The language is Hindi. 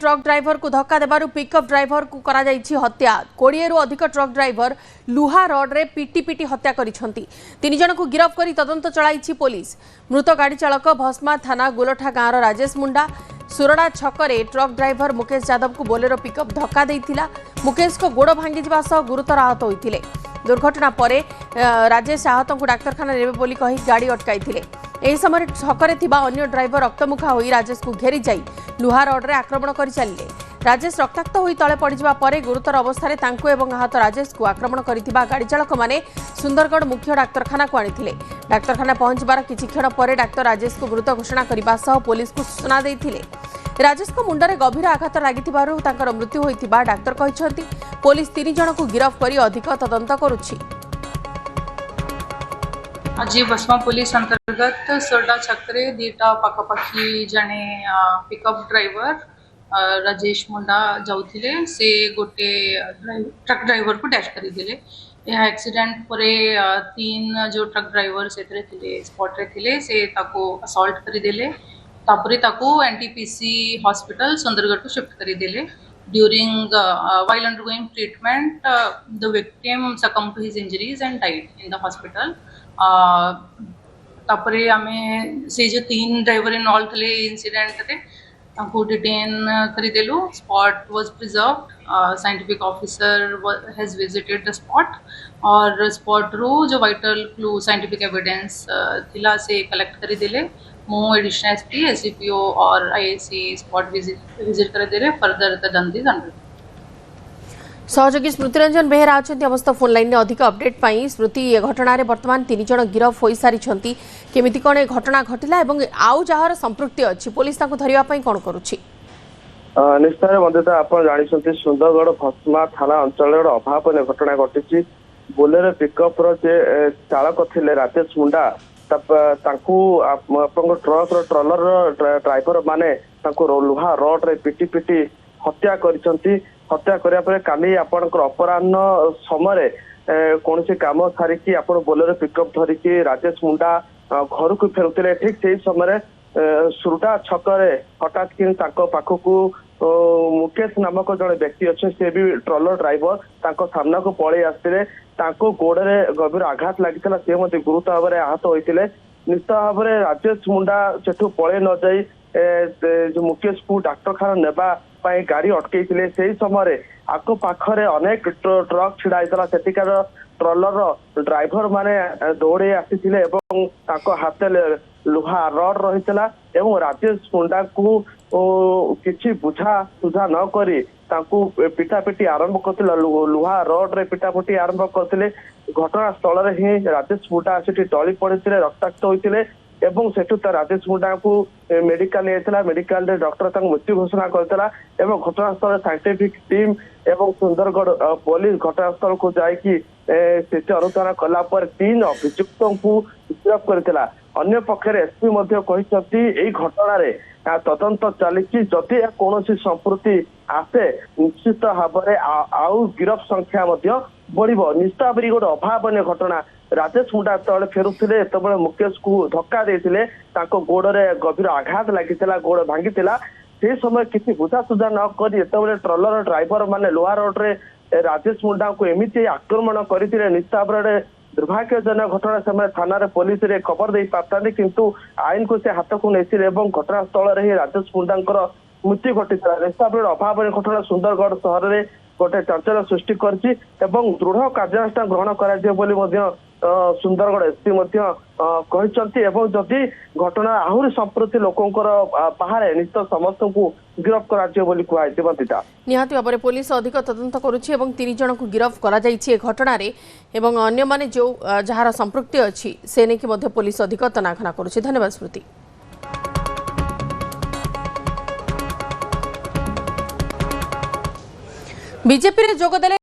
ट्रक ड्राइवर को धक्का देबारु पिकअप ड्राइवर को करा जाइछि हत्या। 20 रु अधिक ट्रक ड्राइवर लुहा रड रे पिटी पिटी हत्या करिसंती। 3 जन को गिरफ करी तदंत चलाइछि पुलिस। मृत गाड़ी चालक भस्मा थाना गोलठा गाँव राजेश मुंडा। सुरडा छकरे ट्रक ड्राइवर मुकेश यादव को बोलेरो पिकअप धक्का देइथिला। मुकेश को गोड़ भांगी जिबा सह गुरुतर आहत होइथिले। दुर्घटना परे राजेश आहत को डाक्तरखाना नेबे बोली कहि गाड़ी अटकाइथिले। एही समय छकरे थिबा अन्य ड्राइवर रक्तमुखा होई राजेश को घेरी जाई लुहा रड रे आक्रमण करि चलिले। राजेश रक्ताक्त होई तळे पड़िजिबा परे गुरुतर अवस्था रे तांको एवं आहत राजेश को आक्रमण करिथिबा गाड़ी चालक माने सुंदरगढ़ मुख्य डाक्तरखाना को आनिथिले। डाक्तरखाना पहुंचबार किछि क्षण परे डाक्तर राजेश को मृत घोषणा करिबा सह पुलिस को सूचना देइथिले। राजेश को मुंडरे गभीर आघात लागिथिबारु तांकर मृत्यु होइथिबा डाक्तर कहिसंती। पुलिस 3 जन को गिरफ करी अधिक तदंत करुछि। आज बसमा पुलिस अंतर्गत सोरडा छकरे दीटा पाखापाखी जने पिकअप ड्राइवर राजेश मुंडा जाउथिले से गोटे ट्रक ड्राइवर को डैश करी दिले। यह एक्सीडेंट परे 3 जो ट्रक ड्राइवर सेतरे थिले स्पॉट रे थिले से ताको असॉल्ट करी दिले। तापरे ताको एनटीपीसी हॉस्पिटल सुंदरगढ़ को शिफ्ट करी दिले। During while undergoing treatment, the victim succumbed to his injuries and died in the hospital. तापरे आमे से जो 3 ड्राइवर इन्वॉल्व थे इंसिडेंट रे ताको डिटेन करी देलु। Spot was preserved. Scientific officer has visited the spot और स्पॉट रो जो वाइटल क्लू साइंटिफिक एविडेंस थिला से कलेक्ट करी देले। मो एडिशनल एसपी एससीपीओ और आईएसी स्पॉट विजिट कर दे फर्दर तदंत इज अंडर। सहयोगी स्मृति रंजन बेहेरा अछंती अवस्था फोन लाइन ने अधिक अपडेट पाई। स्मृति ए घटना रे वर्तमान 3 जन गिरफ होई सारी छंती। केमिति कोन ए घटना घटिला एवं आउ जहार संपृक्ति अछि पुलिस ताको धरिबा पई कोन करूछि? निश्चय मध्यता आपण जानि छंती सुंदरगढ़ भस्मा थाना अंचल रो अभाव ने घटना घटिछि। बोलेरो पिकअप रो जे चालक थिले राजेश मुंडा तांकू आपन ट्रक रो ट्रॉलर रो ड्राइवर माने तांकू लुहा रड रे पिटी पिटी हत्या करिसंती। हत्या करिया परे काली आपनकर अपराह्न समय कोनसे काम सारिकी आपण बोलेरो पिकअप धरिकी राजेश मुंडा घर को फेरुतिले। ठीक सेही समय सुरडा छकरे हठात कि तांको पाखकू मुकेश नामक जड़े व्यक्ति अच्छे से भी ट्रॉलर ड्राइवर तांको सामना को पड़े आसते तांको गोड़े गभीर आघात लगी से गुरुतर भाव में आहत होते। निश्चित भाव में राजेश मुंडा सेठू पड़े न जाई जो मुकेश को डाक्तरखाना नेबा गाड़ी अटकई से समय आको पाखरे अनेक ट्रक छिड़ा सेठिकार ट्रॉलर ड्राइवर माने दौड़े आसी हाथ लुहा रड रही राजेश मुंडा को किछि बुझा सुझा न करी तांकू पिटापिटी आरंभ करथिला। लुहा रड रे पिटापिटी आरंभ करथिले। घटना स्थल रे ही राजेश मुंडा सेठी टळी पड़िथिले रक्ताक्त होइथिले एवं सेठू राजेश मुंडा को मेडिकल नेथिला। मेडिकल रे डॉक्टर तांको मृत्यु घोषणा करथिला एवं घटनास्थल साइंटिफिक टीम एवं सुंदरगढ़ पुलिस घटनास्थल को जाइकी सेठी अनुसंधान कला पर 3 अभियुक्तों को गिरफ्त करथिला। अन्य पक्षरे एसपी मध्य कहिसंती एई घटना रे तदंत चली जदि कौन संपृक्ति आसे निश्चित भाव में आउ गिरफ संख्या बढ़। निश्चित भाव में गोटे अभावन घटना। राजेश मुंडा तले फेरुले जो मुकेश को धक्का देते गोड़े गभीर आघात लगी गोड़ भांगी से समय किसी बुझासुझा न कर ट्रॉलर ड्राइवर माने लुहा रड रे राजेश मुंडा को एमती आक्रमण करते। निश्चित भाव में दुर्भाग्यजनक घटना समय थाना रे पुलिस रे खबर दे पाता किंतु आईन को से हाथ को नहीं घटनास्थल रे राजेश मुंडा मृत्यु घटी। अभाव घटना सुंदरगढ़ सहर में गोटे चंचल सृष्टि करछि एवं दृढ़ कार्यानुष्ठान ग्रहण कर सुंदरगढ़ एसपी कहते एवं जदि घटना आहरी संप्रति लोकंकर बाहर निश्चित समस्त को गिरफ करा। निहाती भाव में पुलिस अधिक तदंत करुछि एवं 3 जन को गिरफ करा जाइछि ए घटना रे एवं अन्य माने जो जहार संपृक्ति अछि से नेकी मध्ये पुलिस अधिक तनाखना करुछि। धन्यवाद स्मृति। बीजेपी रे जोगदेले